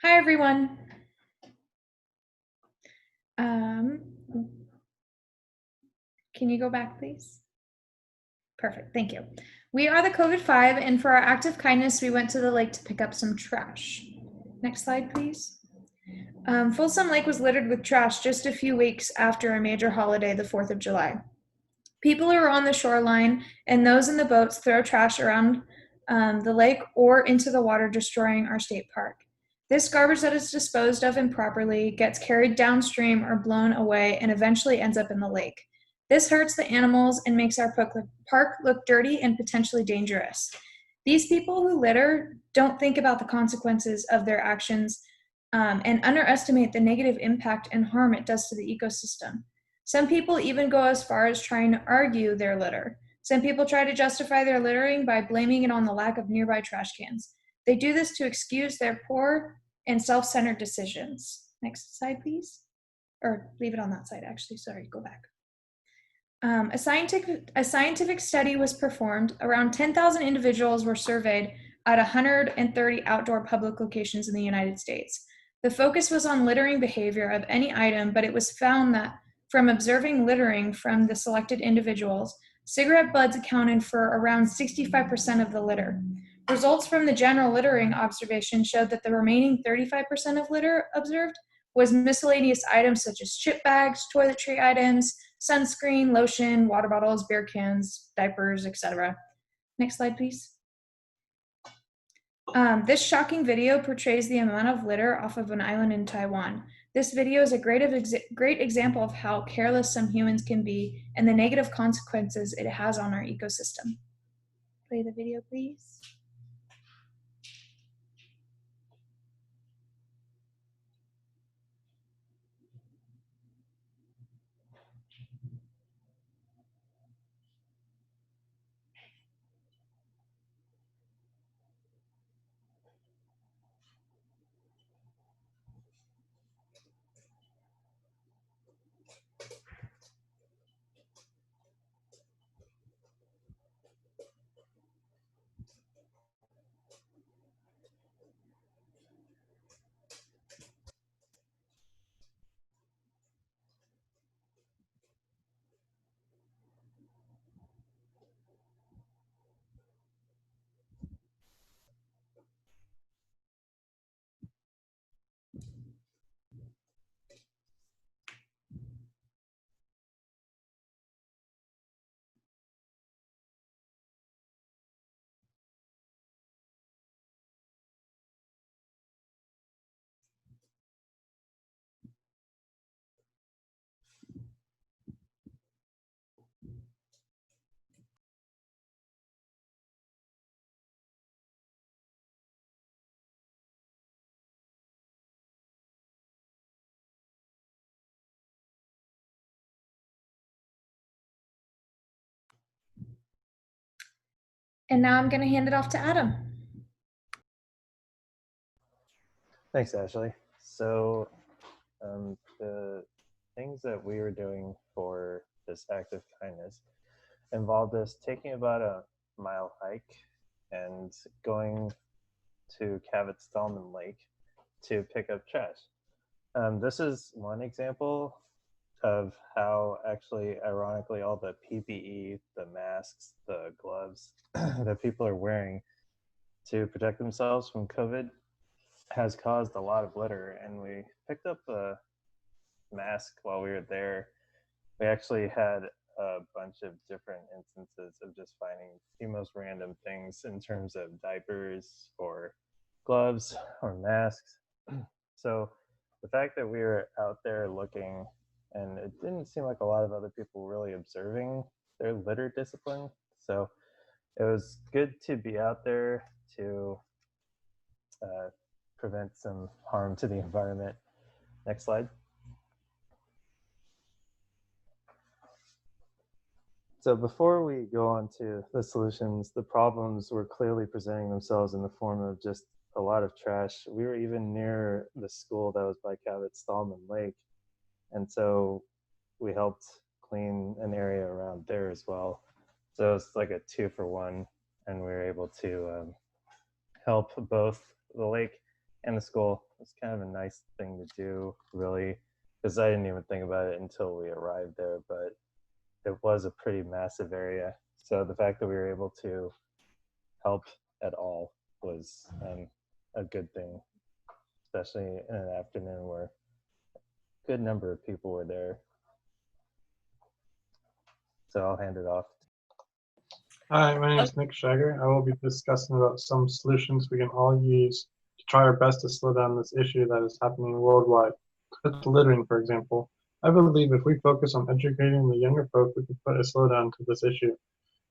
Hi, everyone. Um, can you go back, please? Perfect, thank you. We are the COVID-5, and for our act of kindness, we went to the lake to pick up some trash. Next slide, please. Folsom Lake was littered with trash just a few weeks after a major holiday, the 4th of July. People who are on the shoreline and those in the boats throw trash around the lake or into the water, destroying our state park. This garbage that is disposed of improperly gets carried downstream or blown away and eventually ends up in the lake. This hurts the animals and makes our park look dirty and potentially dangerous. These people who litter don't think about the consequences of their actions and underestimate the negative impact and harm it does to the ecosystem. Some people even go as far as trying to argue their litter. Some people try to justify their littering by blaming it on the lack of nearby trash cans. They do this to excuse their poor and self-centered decisions. Next slide, please. Or leave it on that side, actually. Sorry, go back. A scientific study was performed. Around 10,000 individuals were surveyed at 130 outdoor public locations in the United States. The focus was on littering behavior of any item, but it was found that from observing littering from the selected individuals, cigarette butts accounted for around 65% of the litter. Results from the general littering observation showed that the remaining 35% of litter observed was miscellaneous items such as chip bags, toiletry items, sunscreen, lotion, water bottles, beer cans, diapers, etc. Next slide, please. This shocking video portrays the amount of litter off of an island in Taiwan. This video is a great example of how careless some humans can be and the negative consequences it has on our ecosystem. Play the video, please. And now I'm going to hand it off to Adam. Thanks, Ashley. So the things that we were doing for this act of kindness involved us taking about a mile hike and going to Cabot-Stallman Lake to pick up trash. This is one example of how actually, ironically, all the PPE, the masks, the gloves that people are wearing to protect themselves from COVID has caused a lot of litter. And we picked up a mask while we were there. We actually had a bunch of different instances of just finding the most random things in terms of diapers or gloves or masks. So the fact that we were out there looking, and it didn't seem like a lot of other people really observing their litter discipline. So it was good to be out there to prevent some harm to the environment. Next slide. So before we go on to the solutions, the problems were clearly presenting themselves in the form of just a lot of trash. We were even near the school that was by Cabot-Stallman Lake. And so we helped clean an area around there as well. So it's like a 2-for-1, and we were able to help both the lake and the school. It's kind of a nice thing to do, really, because I didn't even think about it until we arrived there, but it was a pretty massive area. So the fact that we were able to help at all was a good thing, especially in an afternoon where a good number of people were there. So I'll hand it off. Hi, my name is Nick Shager. I will be discussing about some solutions we can all use to try our best to slow down this issue that is happening worldwide. With littering, for example, I believe if we focus on educating the younger folk, we can put a slowdown to this issue.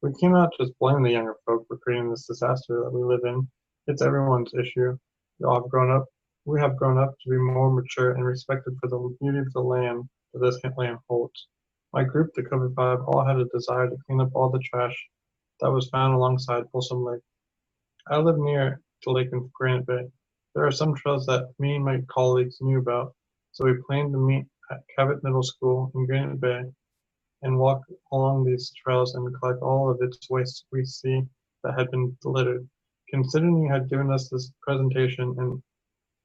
We cannot just blame the younger folk for creating this disaster that we live in. It's everyone's issue. We have grown up to be more mature and respected for the beauty of the land that this land holds. My group, the COVID 5, all had a desire to clean up all the trash that was found alongside Folsom Lake. I live near the lake in Granite Bay. There are some trails that me and my colleagues knew about, so we planned to meet at Cabot Middle School in Granite Bay and walk along these trails and collect all of its waste we see that had been littered. Considering you had given us this presentation and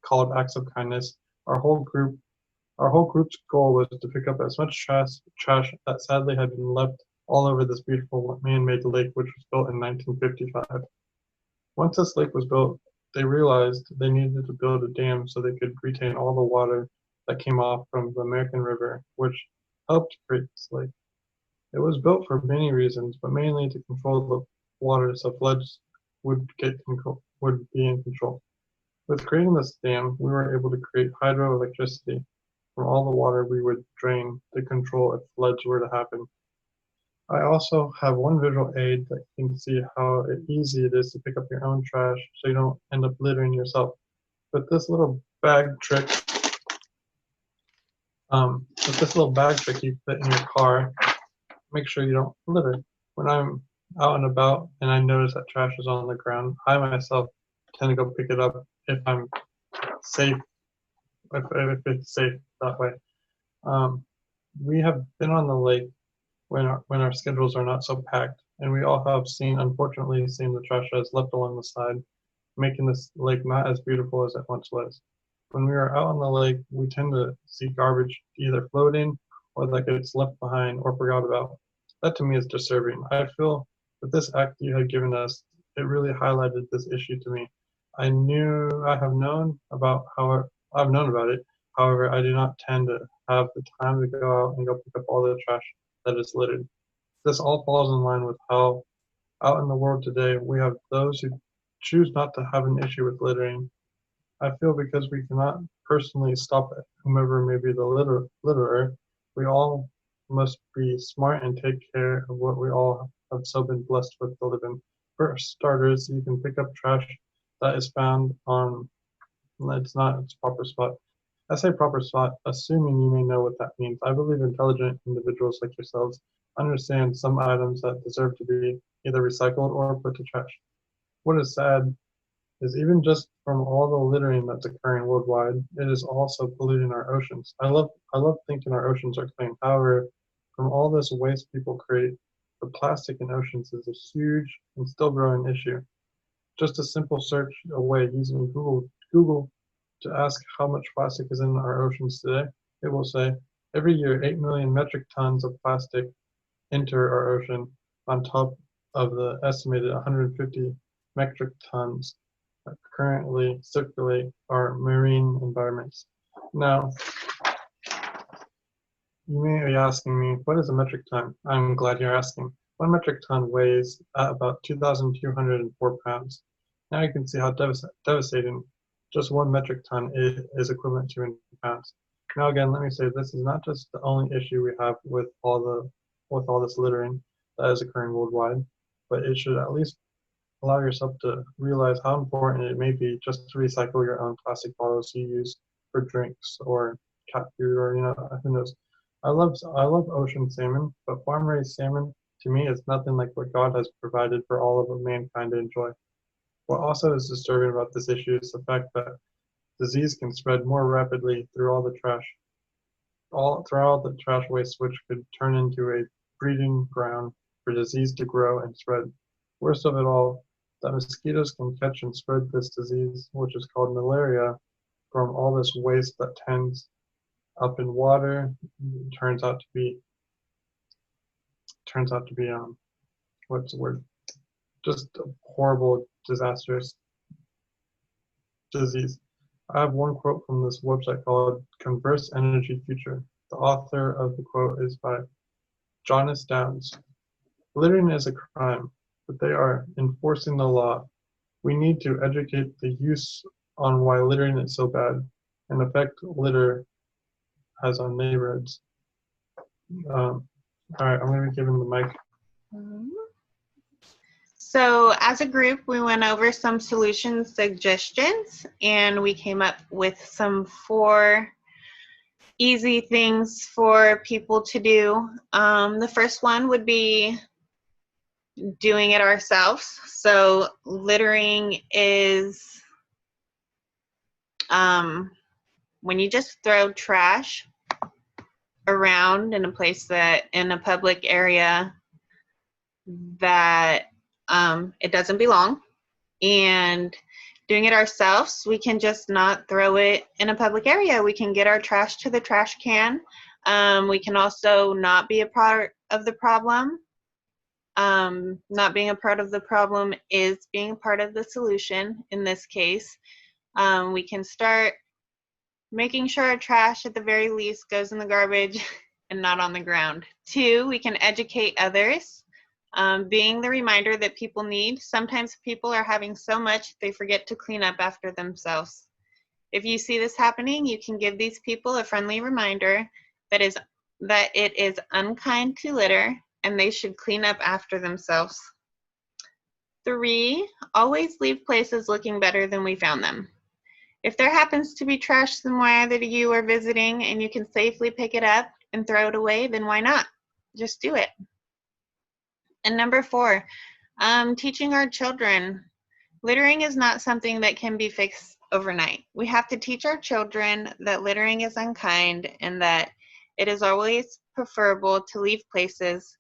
called Acts of Kindness, our whole group's goal was to pick up as much trash that sadly had been left all over this beautiful man-made lake, which was built in 1955. Once this lake was built, they realized they needed to build a dam so they could retain all the water that came off from the American River, which helped create this lake. It was built for many reasons, but mainly to control the water so floods would be in control. With creating this dam, we were able to create hydroelectricity from all the water we would drain to control if floods were to happen. I also have one visual aid that you can see how easy it is to pick up your own trash so you don't end up littering yourself. With this little bag trick, you put in your car, make sure you don't litter. When I'm out and about and I notice that trash is on the ground, I myself tend to go pick it up if I'm safe, if it's safe that way. We have been on the lake when our schedules are not so packed, and we all have unfortunately seen the trash that is left along the side, making this lake not as beautiful as it once was. When we are out on the lake, we tend to see garbage either floating or that gets left behind or forgot about. That to me is disturbing. I feel that this act you had given us, it really highlighted this issue to me. I've known about it. However, I do not tend to have the time to go out and go pick up all the trash that is littered. This all falls in line with how out in the world today we have those who choose not to have an issue with littering. I feel because we cannot personally stop whomever may be the litterer, we all must be smart and take care of what we all have so been blessed with to live in. For starters, you can pick up trash that is found on it's not its proper spot. I say proper spot, assuming you may know what that means. I believe intelligent individuals like yourselves understand some items that deserve to be either recycled or put to trash. What is sad is even just from all the littering that's occurring worldwide, it is also polluting our oceans. I love thinking our oceans are clean. However, from all this waste people create, the plastic in oceans is a huge and still growing issue. Just a simple search away using Google to ask how much plastic is in our oceans today, it will say every year 8 million metric tons of plastic enter our ocean on top of the estimated 150 metric tons that currently circulate our marine environments. Now, you may be asking me, what is a metric ton? I'm glad you're asking. 1 metric ton weighs at about 2,204 pounds. Now you can see how devastating just 1 metric ton is equivalent to in pounds. Now again, let me say this is not just the only issue we have with all this littering that is occurring worldwide, but it should at least allow yourself to realize how important it may be just to recycle your own plastic bottles you use for drinks or cat food or who knows. I love ocean salmon, but farm-raised salmon to me is nothing like what God has provided for all of mankind to enjoy. What also is disturbing about this issue is the fact that disease can spread more rapidly through all the trash waste, which could turn into a breeding ground for disease to grow and spread. Worst of it all, that mosquitoes can catch and spread this disease, which is called malaria, from all this waste that tends up in water. It turns out to be what's the word? Just a horrible, disastrous disease. I have one quote from this website called Converse Energy Future. The author of the quote is by Jonas Downs. Littering is a crime, but they are enforcing the law. We need to educate the youth on why littering is so bad and the effect litter has on neighborhoods. All right, I'm going to be giving the mic. So as a group, we went over some solution suggestions and we came up with some 4 easy things for people to do. The first one would be doing it ourselves. So littering is when you just throw trash around in a place in a public area that it doesn't belong, and doing it ourselves, we can just not throw it in a public area. We can get our trash to the trash can. We can also not be a part of the problem. Not being a part of the problem is being a part of the solution in this case. We can start making sure our trash at the very least goes in the garbage and not on the ground. 2, we can educate others. Being the reminder that people need. Sometimes people are having so much they forget to clean up after themselves. If you see this happening, you can give these people a friendly reminder that it is unkind to litter and they should clean up after themselves. 3, always leave places looking better than we found them. If there happens to be trash somewhere that you are visiting and you can safely pick it up and throw it away, then why not? Just do it. And number 4, teaching our children. Littering is not something that can be fixed overnight. We have to teach our children that littering is unkind and that it is always preferable to leave places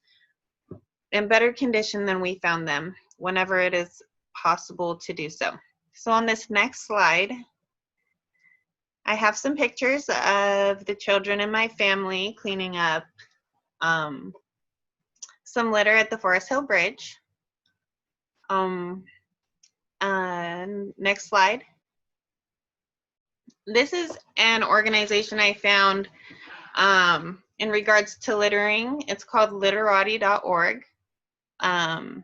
in better condition than we found them whenever it is possible to do so. So on this next slide, I have some pictures of the children in my family cleaning up some litter at the Forest Hill Bridge. Next slide. This is an organization I found in regards to littering. It's called literati.org. And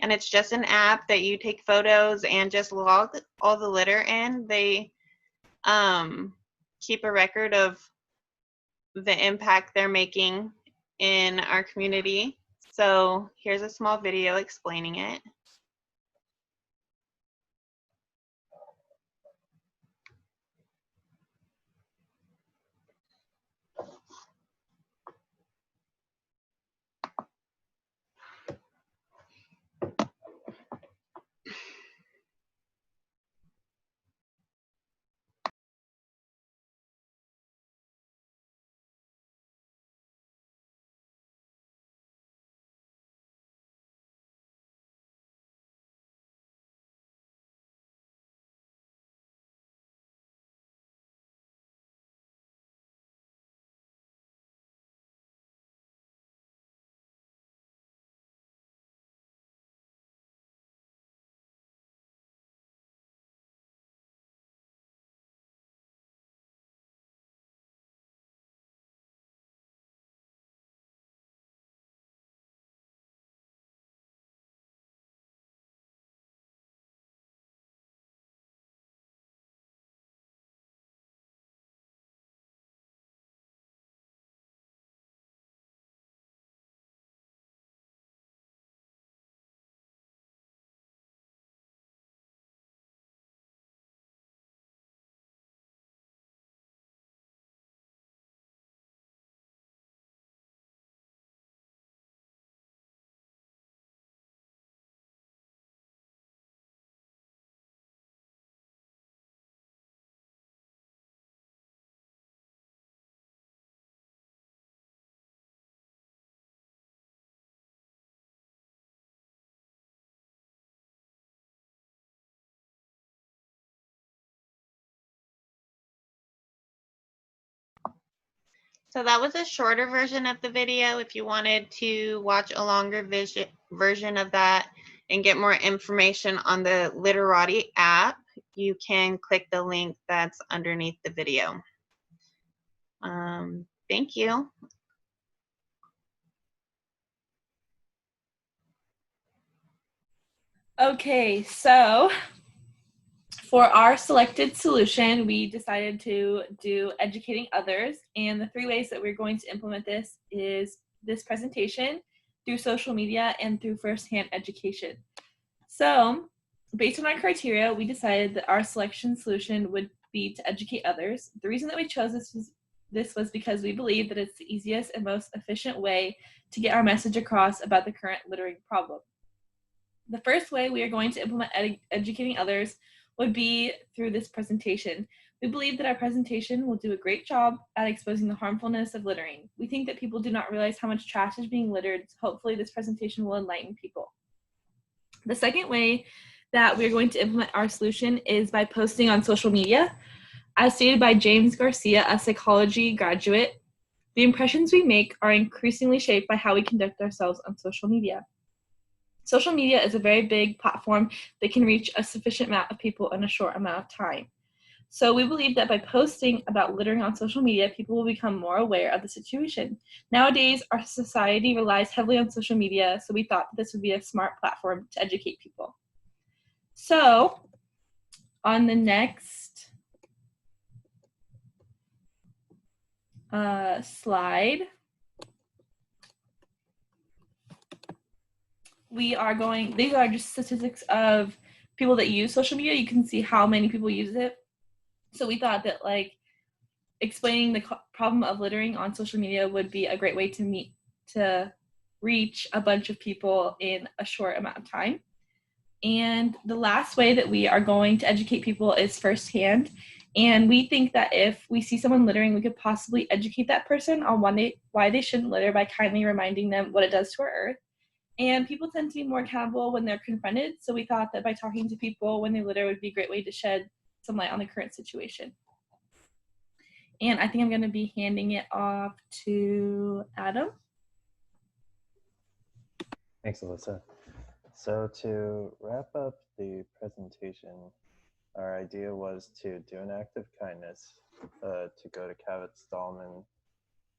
it's just an app that you take photos and just log all the litter in. They keep a record of the impact they're making in our community. So here's a small video explaining it. So that was a shorter version of the video. If you wanted to watch a longer version of that and get more information on the Literati app, you can click the link that's underneath the video. Thank you. Okay, so for our selected solution, we decided to do educating others. And the 3 ways that we're going to implement this is this presentation, through social media, and through firsthand education. So based on our criteria, we decided that our selection solution would be to educate others. The reason that we chose this was because we believe that it's the easiest and most efficient way to get our message across about the current littering problem. The first way we are going to implement educating others would be through this presentation. We believe that our presentation will do a great job at exposing the harmfulness of littering. We think that people do not realize how much trash is being littered, so hopefully this presentation will enlighten people. The second way that we're going to implement our solution is by posting on social media. As stated by James Garcia, a psychology graduate, the impressions we make are increasingly shaped by how we conduct ourselves on social media. Social media is a very big platform that can reach a sufficient amount of people in a short amount of time. So we believe that by posting about littering on social media, people will become more aware of the situation. Nowadays, our society relies heavily on social media, so we thought this would be a smart platform to educate people. So on the next slide, these are just statistics of people that use social media. You can see how many people use it. So we thought that explaining the problem of littering on social media would be a great way to reach a bunch of people in a short amount of time. And the last way that we are going to educate people is firsthand. And we think that if we see someone littering, we could possibly educate that person on why they shouldn't litter by kindly reminding them what it does to our earth. And people tend to be more accountable when they're confronted. So we thought that by talking to people when they litter would be a great way to shed some light on the current situation. And I think I'm going to be handing it off to Adam. Thanks, Alyssa. So to wrap up the presentation, our idea was to do an act of kindness, to go to Cabot Stallman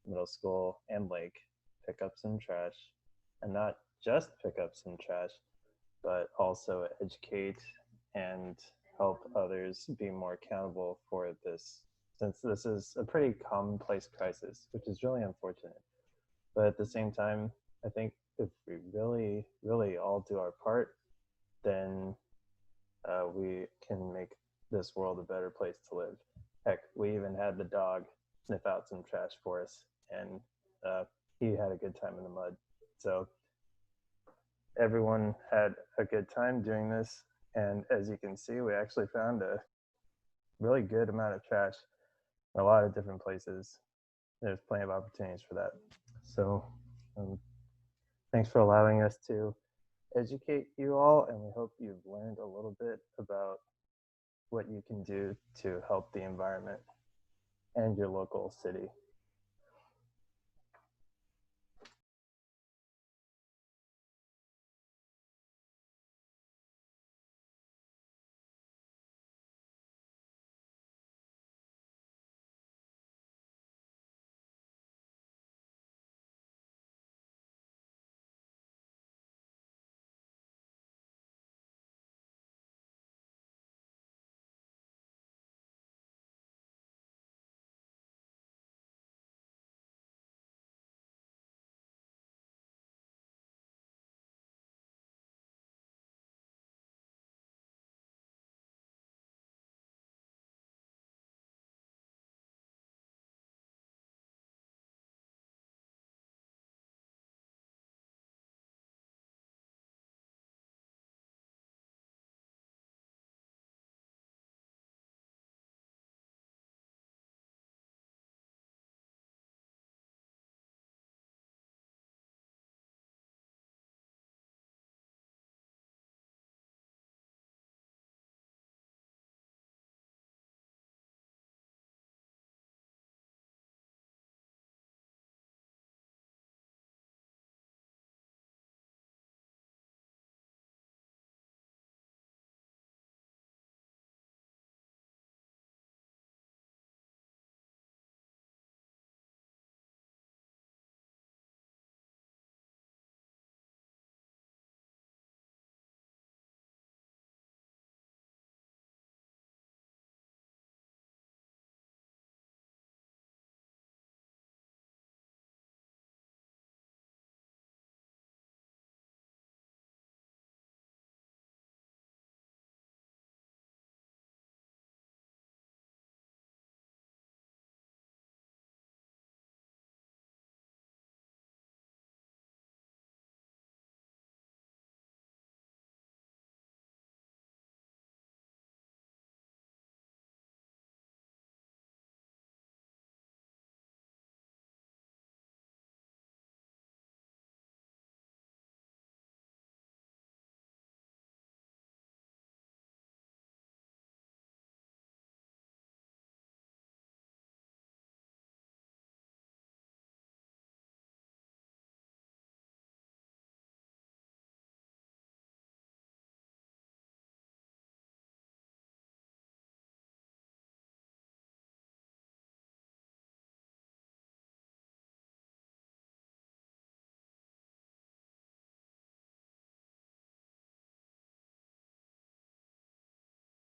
Middle School and Lake, pick up some trash, and not just pick up some trash, but also educate and help others be more accountable for this, since this is a pretty commonplace crisis, which is really unfortunate. But at the same time, I think if we really, really all do our part, then we can make this world a better place to live. Heck, we even had the dog sniff out some trash for us, and he had a good time in the mud. So everyone had a good time doing this, and as you can see, we actually found a really good amount of trash in a lot of different places. There's plenty of opportunities for that. So thanks for allowing us to educate you all, and we hope you've learned a little bit about what you can do to help the environment and your local city.